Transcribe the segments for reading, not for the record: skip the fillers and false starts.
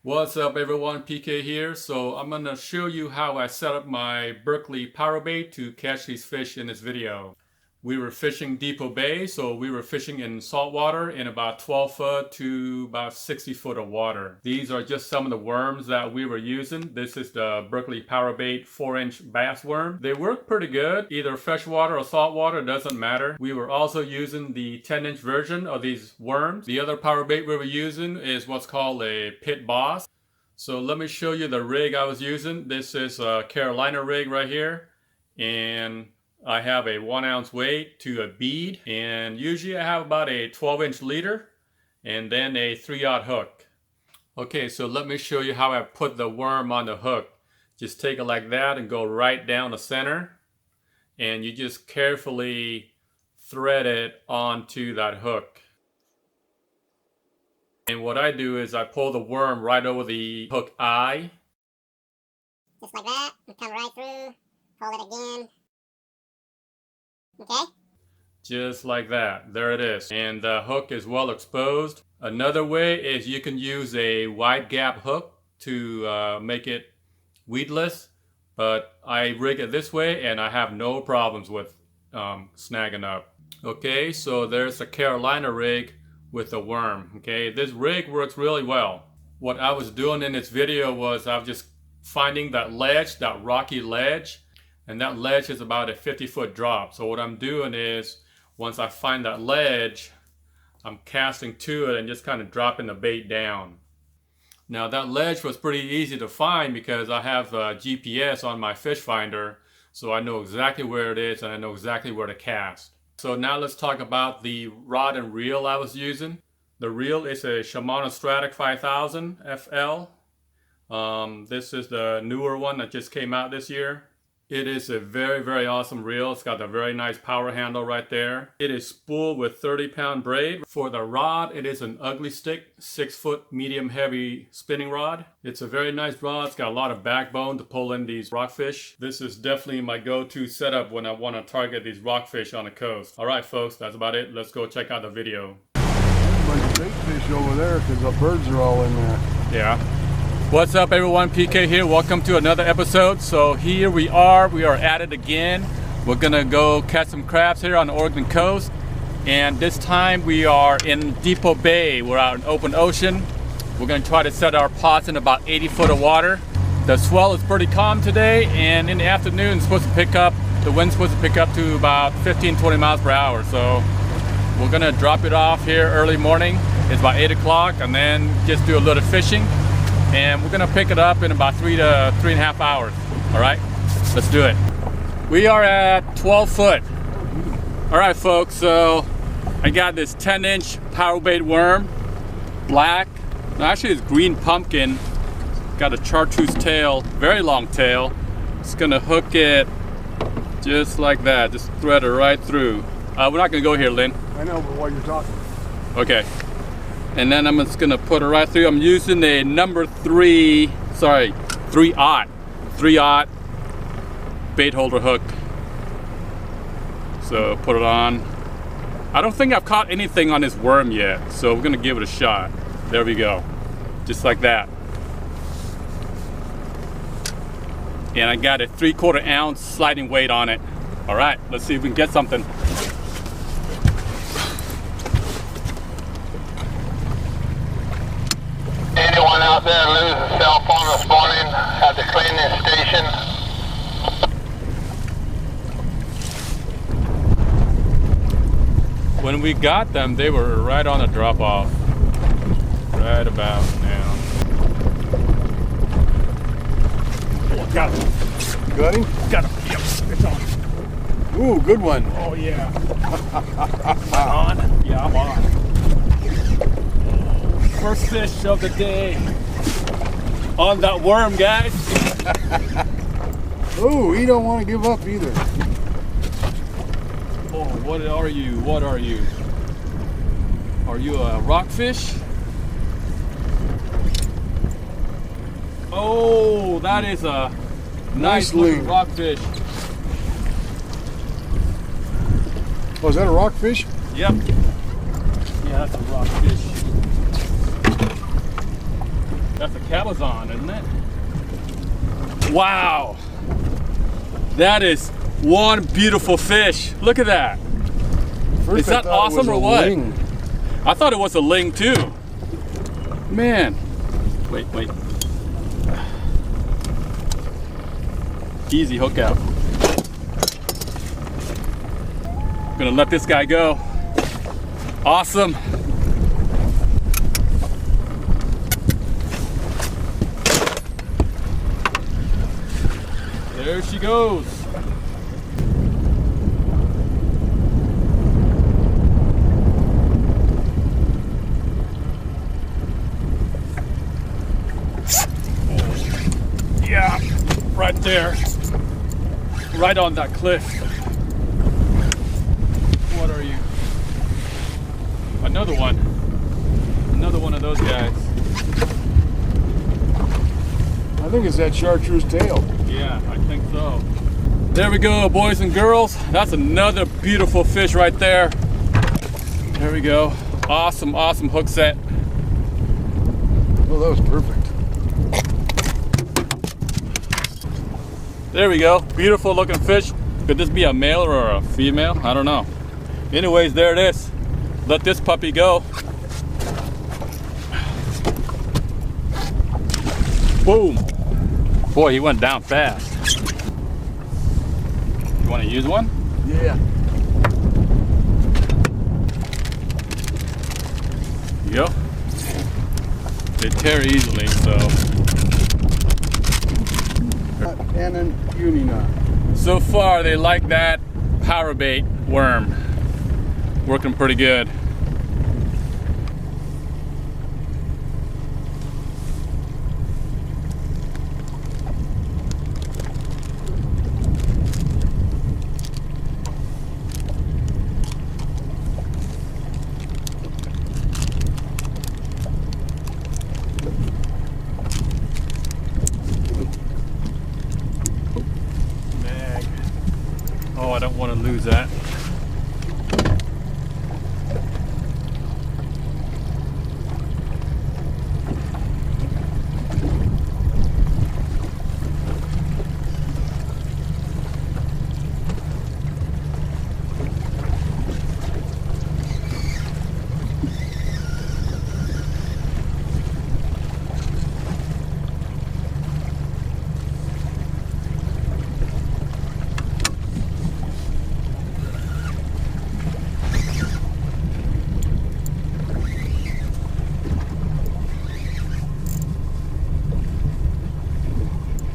What's up everyone, PK here. So I'm going to show you how I set up my Berkeley Powerbait to catch these fish in this video. We were fishing Depot Bay, so we were fishing in saltwater in about 12 foot to about 60 foot of water. These are just some of the worms that we were using. This is the Berkeley Powerbait 4-inch bass worm. They work pretty good, either freshwater or saltwater, doesn't matter. We were also using the 10-inch version of these worms. The other Powerbait we were using is what's called a Pit Boss. So let me show you the rig I was using. This is a Carolina rig right here, and I have a 1 ounce weight to a bead, and usually I have about a 12-inch leader and then a 3/0 hook. Okay, so let me show you how I put the worm on the hook. Just take it like that and go right down the center, and you just carefully thread it onto that hook. And what I do is I pull the worm right over the hook eye. Just like that, and come right through, pull it again. Okay? Just like that. There it is. And the hook is well exposed. Another way is you can use a wide gap hook to make it weedless, but I rig it this way and I have no problems with snagging up. Okay, so there's a Carolina rig with a worm. Okay, this rig works really well. What I was doing in this video was I was just finding that ledge, that rocky ledge, and that ledge is about a 50-foot drop. So what I'm doing is, once I find that ledge, I'm casting to it and just kind of dropping the bait down. Now that ledge was pretty easy to find because I have GPS on my fish finder, so I know exactly where it is and I know exactly where to cast. So now let's talk about the rod and reel I was using. The reel is a Shimano Stratic 5000 FL. This is the newer one that just came out this year. It is a very, very awesome reel. It's got a very nice power handle right there. It is spooled with 30-pound braid. For the rod, it is an ugly stick, 6-foot medium heavy spinning rod. It's a very nice rod. It's got a lot of backbone to pull in these rockfish. This is definitely my go-to setup when I want to target these rockfish on the coast. All right, folks, that's about it. Let's go check out the video. A bunch of bait fish over there because the birds are all in there. Yeah. What's up everyone, PK here. Welcome to another episode. So here we are at it again. We're gonna go catch some crabs here on the Oregon coast, and this time we are in Depot Bay. We're out in open ocean. We're gonna try to set our pots in about 80 foot of water. The swell is pretty calm today, and in the afternoon it's supposed to pick up, the wind's supposed to pick up to about 15-20 miles per hour. So we're gonna drop it off here early morning. It's about 8 o'clock, and then just do a little fishing. And we're gonna pick it up in about 3 to 3.5 hours. All right, let's do it. We are at 12 foot. All right, folks, so I got this 10-inch Powerbait worm, black. Actually, it's green pumpkin. Got a chartreuse tail, very long tail. Just gonna hook it just like that. Just thread it right through. We're not gonna go here, Lynn. I know, but while you're talking. Okay. And then I'm just gonna put it right through. I'm using a number 3/0 bait holder hook. So put it on. I don't think I've caught anything on this worm yet, so we're gonna give it a shot. There we go, just like that. And I got a 3/4 ounce sliding weight on it. All right, let's see if we can get something. Anyone out there lose a cell phone this morning at the cleaning station? When we got them, they were right on the drop off. Right about now. Oh, got him. You got him? Got him. Yep, it's on. Ooh, good one. Oh yeah. On? Yeah, I'm on. First fish of the day on that worm, guys. Ooh, he don't want to give up either. Oh, what are you? What are you? Are you a rockfish? Oh, that is a nice looking rockfish. Oh, is that a rockfish? Yep. Yeah, that's a rockfish. That's a cabezon, isn't it? Wow. That is one beautiful fish. Look at that. First Is I that thought it was awesome or a what? ling. I thought it was a ling too. Man. Wait. Easy hook out. Gonna let this guy go. Awesome. There she goes. Yeah, right there. Right on that cliff. What are you? Another one. Another one of those guys. I think it's that chartreuse tail. Yeah, I think so. There we go, boys and girls. That's another beautiful fish right there. There we go. Awesome, awesome hook set. Oh, that was perfect. There we go. Beautiful looking fish. Could this be a male or a female? I don't know. Anyways, there it is. Let this puppy go. Boom. Boy, he went down fast. You want to use one? Yeah. There you go. They tear easily, so. And an uni knot. So far, they like that Powerbait worm. Working pretty good. Mag. Oh, I don't want to lose that.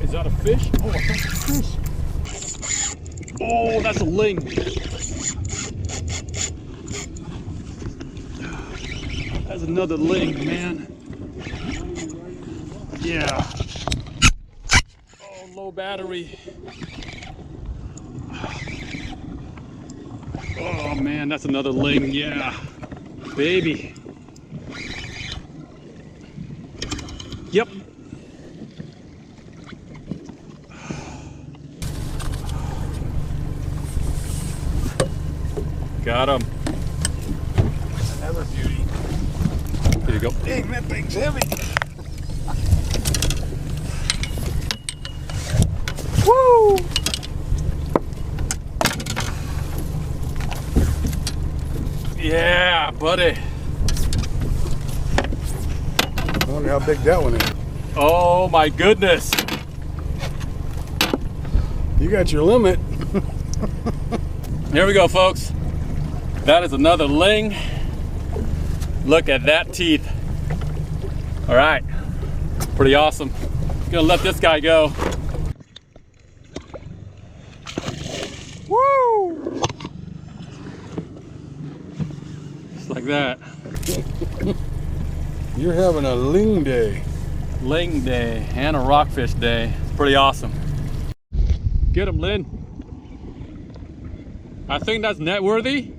Is that a fish? Oh, I thought it was a fish. Oh, that's a ling. That's another ling, man. Yeah. Oh, low battery. Oh man, that's another ling. Yeah, baby. Yep. Got him. Another beauty. Here you go. Dang, that thing's heavy. Woo! Yeah, buddy. I wonder how big that one is. Oh my goodness. You got your limit. Here we go, folks. That is another ling. Look at that teeth. All right, pretty awesome. Gonna let this guy go. Woo! Just like that. You're having a ling day. Ling day and a rockfish day. It's pretty awesome. Get him, Lynn. I think that's net worthy.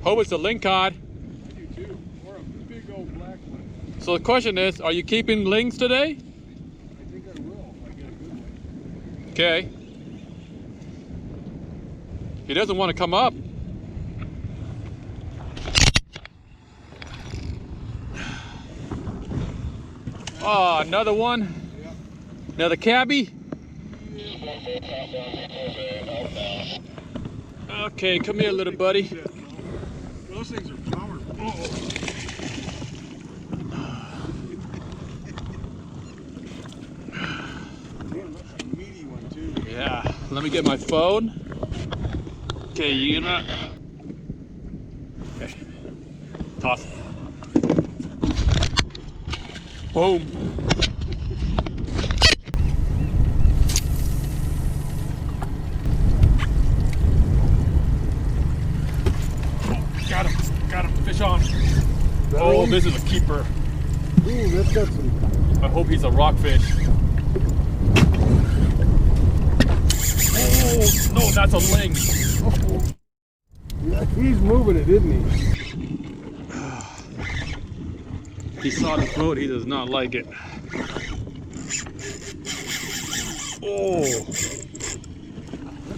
Hope it's a lingcod. You too. Or a big old black one. So the question is, are you keeping lings today? I think I will if I get a good one. Okay. He doesn't want to come up. Oh, another one? Another cabbie? Okay, come here, little buddy. Those things are powerful. Damn, that's a meaty one too. Yeah, let me get my phone. Okay, you gonna... Okay, toss. Boom. Got him, fish on. Oh, this is a keeper. Ooh, that's got some. I hope he's a rockfish. Oh, no, that's a ling. Oh. Yeah, he's moving it, isn't he? He saw the throat, he does not like it. Oh. That's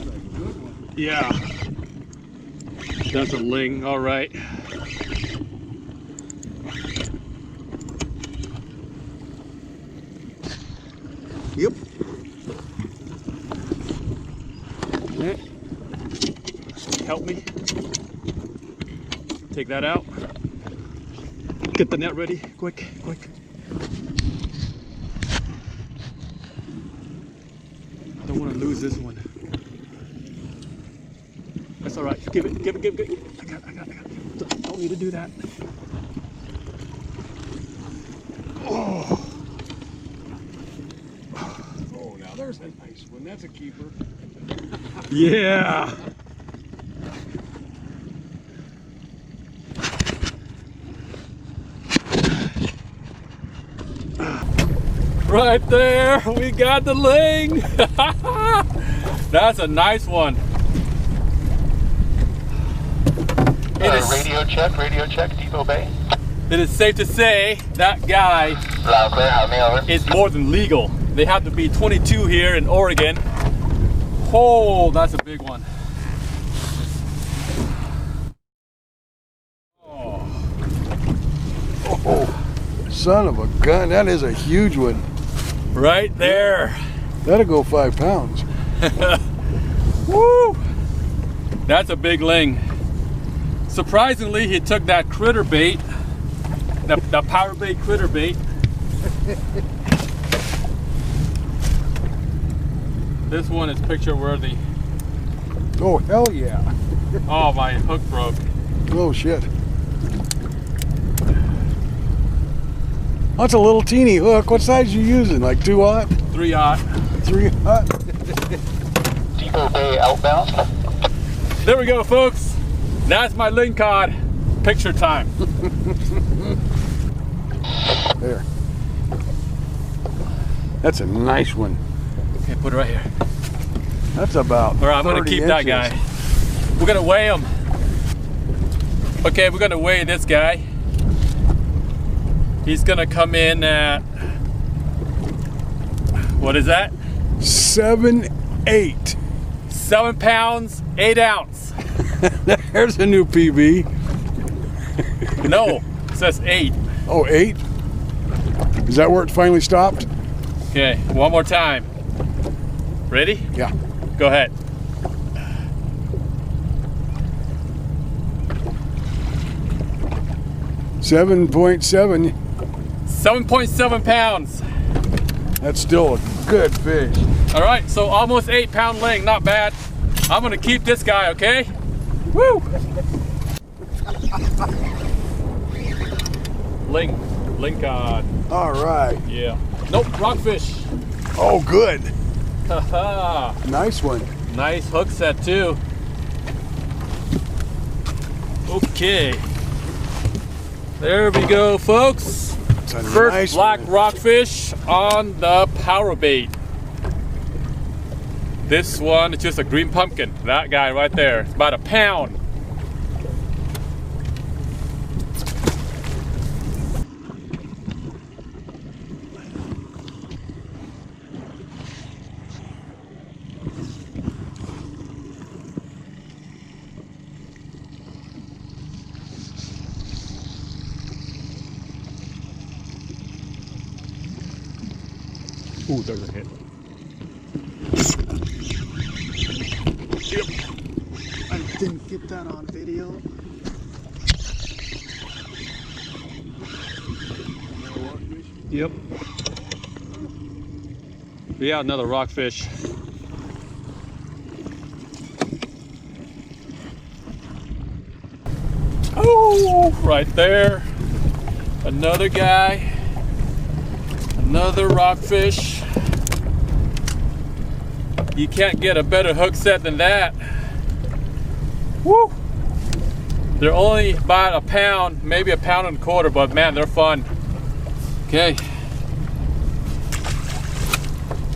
a good one. Yeah. That's a ling, all right. Yep. Help me. Take that out. Get the net ready, quick, quick. I don't want to lose this one. That's all right. Give it. I got it. Don't need to do that. Oh. Oh, now there's a nice one. That's a keeper. Yeah. Right there, we got the ling. That's a nice one. Radio check, Depot Bay. It is safe to say that guy Loud clear, how me over? is more than legal. They have to be 22 here in Oregon. Oh, that's a big one. Oh, son of a gun. That is a huge one. Right there. That'll go 5 pounds. Woo! That's a big ling. Surprisingly, he took that critter bait, the Powerbait critter bait. This one is picture worthy. Oh, hell yeah. Oh, my hook broke. Oh, shit. That's a little teeny hook. What size you using? Like 2-aught? 3-aught. 3-aught? Depot Bay outbound. There we go, folks. That's my ling cod. Picture time. There. That's a nice one. Okay, put it right here. That's about All right, I'm gonna 30 keep that inches. guy. We're gonna weigh him. Okay, we're gonna weigh this guy. He's gonna come in at, what is that? 7-8. 7 pounds, 8 ounce. There's a new PB. No, it says 8. Oh, 8? Is that where it finally stopped? Okay, one more time. Ready? Yeah. Go ahead. 7.7. 7.7 pounds. That's still a good fish. All right, so almost 8 pound ling, not bad. I'm gonna keep this guy, okay? Woo! Ling cod. All right. Yeah. Nope, rockfish. Oh, good. Haha. Nice one. Nice hook set too. Okay. There we go, folks. It's a First nice black one. rockfish on the Powerbait. This one is just a green pumpkin. That guy right there. It's about a pound. Ooh, there's a hit. Yep. I didn't get that on video. Yep. Yeah, another rockfish. Oh, right there. Another guy. Another rockfish. You can't get a better hook set than that. Woo! They're only about a pound, maybe a pound and a quarter, but man, they're fun. Okay.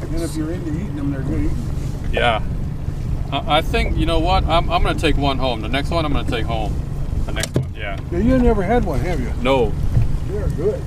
And if you're into eating them, they're good eating. Yeah. I think, you know what? I'm going to take one home. The next one I'm going to take home. The next one, yeah. Yeah, you never had one, have you? No. They're good.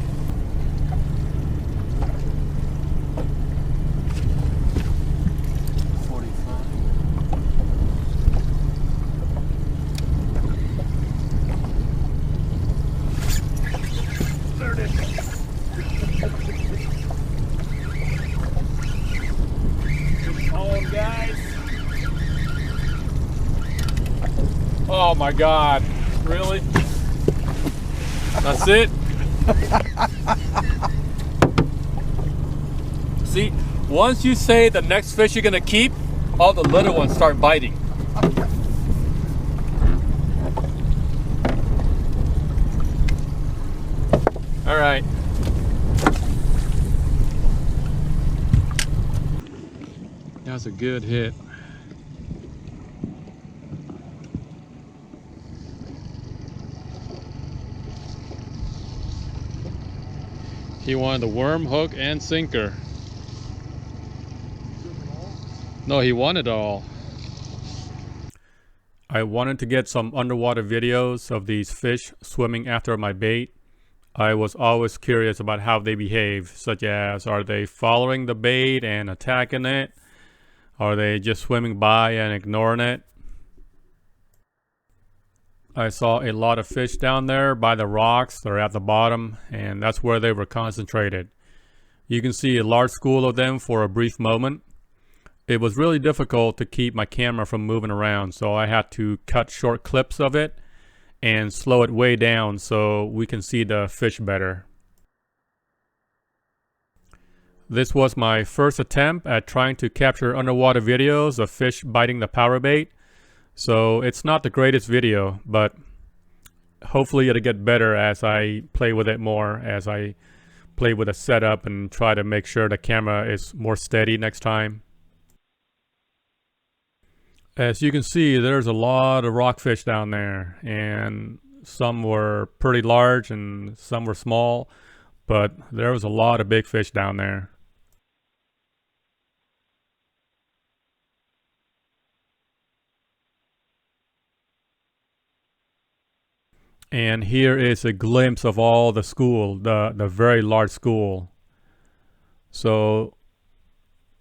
Oh my God, really? That's it? See, once you say the next fish you're gonna keep, all the little ones start biting. All right. That's a good hit. He wanted the worm, hook, and sinker. No, he wanted it all. I wanted to get some underwater videos of these fish swimming after my bait. I was always curious about how they behave, such as, are they following the bait and attacking it? Are they just swimming by and ignoring it? I saw a lot of fish down there by the rocks. They're at the bottom, and that's where they were concentrated. You can see a large school of them for a brief moment. It was really difficult to keep my camera from moving around, so I had to cut short clips of it and slow it way down so we can see the fish better. This was my first attempt at trying to capture underwater videos of fish biting the Powerbait. So it's not the greatest video, but hopefully it'll get better as I play with it more, as I play with the setup and try to make sure the camera is more steady next time. As you can see, there's a lot of rockfish down there, and some were pretty large and some were small, but there was a lot of big fish down there. And here is a glimpse of all the school, the very large school. So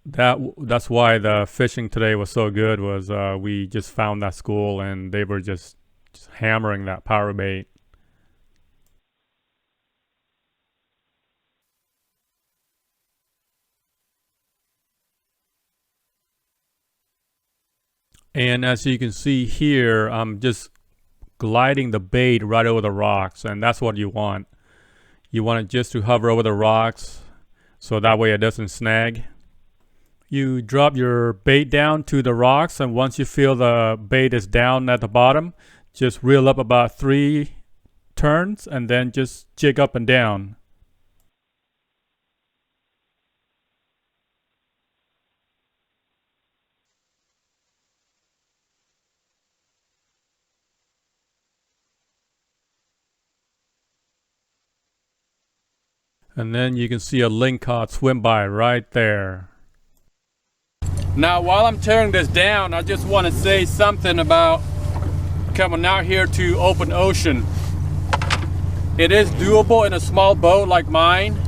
that's why the fishing today was so good, was we just found that school and they were just hammering that power bait. And as you can see here, I'm just gliding the bait right over the rocks, and that's what you want. You want it just to hover over the rocks so that way it doesn't snag. You drop your bait down to the rocks, and once you feel the bait is down at the bottom, just reel up about 3 turns and then just jig up and down. And then you can see a lingcod swim by right there. Now while I'm tearing this down, I just want to say something about coming out here to open ocean. It is doable in a small boat like mine,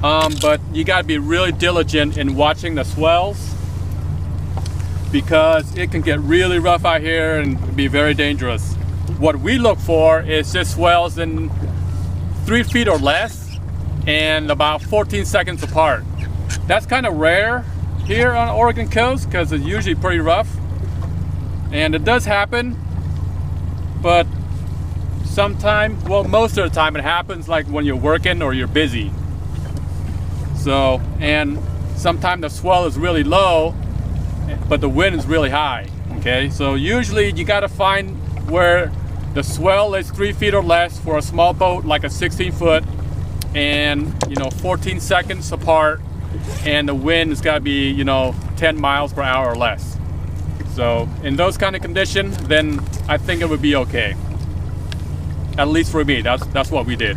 but you got to be really diligent in watching the swells, because it can get really rough out here and be very dangerous. What we look for is just swells in 3 feet or less and about 14 seconds apart. That's kind of rare here on the Oregon coast because it's usually pretty rough. And it does happen, but sometimes, well, most of the time it happens like when you're working or you're busy. So, and sometimes the swell is really low, but the wind is really high. Okay, so usually you got to find where the swell is 3 feet or less for a small boat, like a 16-foot, and 14 seconds apart, and the wind has got to be 10 miles per hour or less. So in those kind of conditions, then I think it would be okay. At least for me, that's what we did.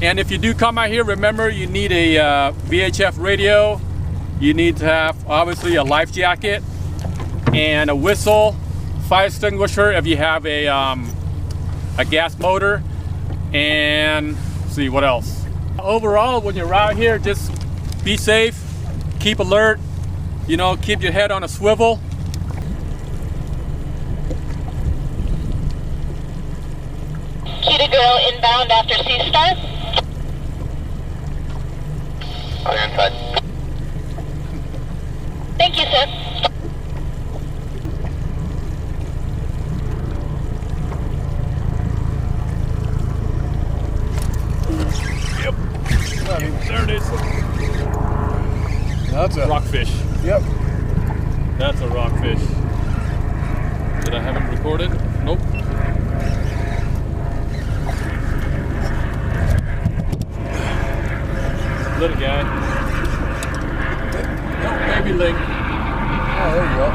And if you do come out here, remember you need a VHF radio. You need to have obviously a life jacket and a whistle, fire extinguisher if you have a gas motor, and let's see what else. Overall, when you're out here, just be safe, keep alert, keep your head on a swivel. Cutie girl inbound after sea start. On your inside. Thank you, sir. Yep. There it is. That's a Rockfish. Yep. That's a rockfish. Did I have it recorded? Nope. Little guy. Nope, baby ling. Oh, there you go.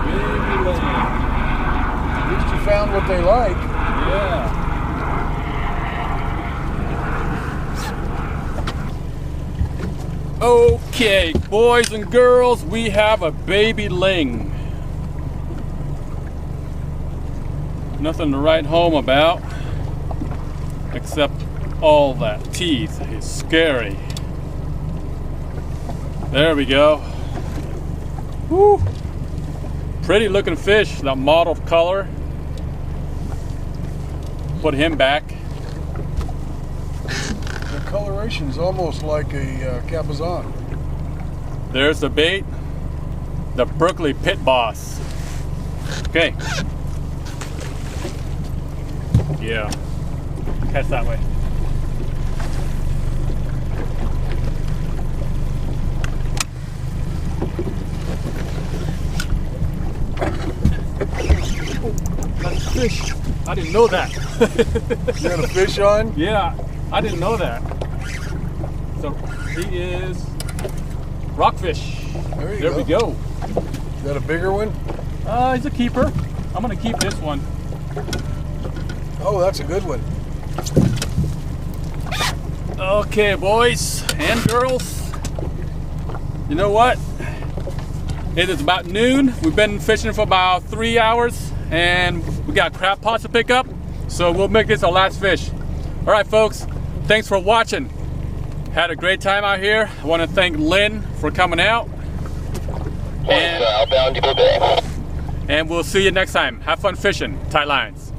Baby ling. At least you found what they like. Yeah. Okay, boys and girls, we have a baby ling. Nothing to write home about, except all that teeth is scary. There we go. Woo! Pretty looking fish, that mottled color. Put him back. The coloration's almost like a Capizon. There's the bait, the Berkeley Pit Boss. Okay. Yeah. Catch that way. That's a fish. I didn't know that. You got a fish on? Yeah, I didn't know that. So he is rockfish. There we go. Is that a bigger one? He's a keeper. I'm gonna keep this one. Oh, that's a good one. Okay, boys and girls. You know what? It is about noon. We've been fishing for about 3 hours, and we got crab pots to pick up. So we'll make this our last fish. All right, folks. Thanks for watching. Had a great time out here. I want to thank Lynn for coming out. Outbound Eagle Bay. And we'll see you next time. Have fun fishing. Tight lines.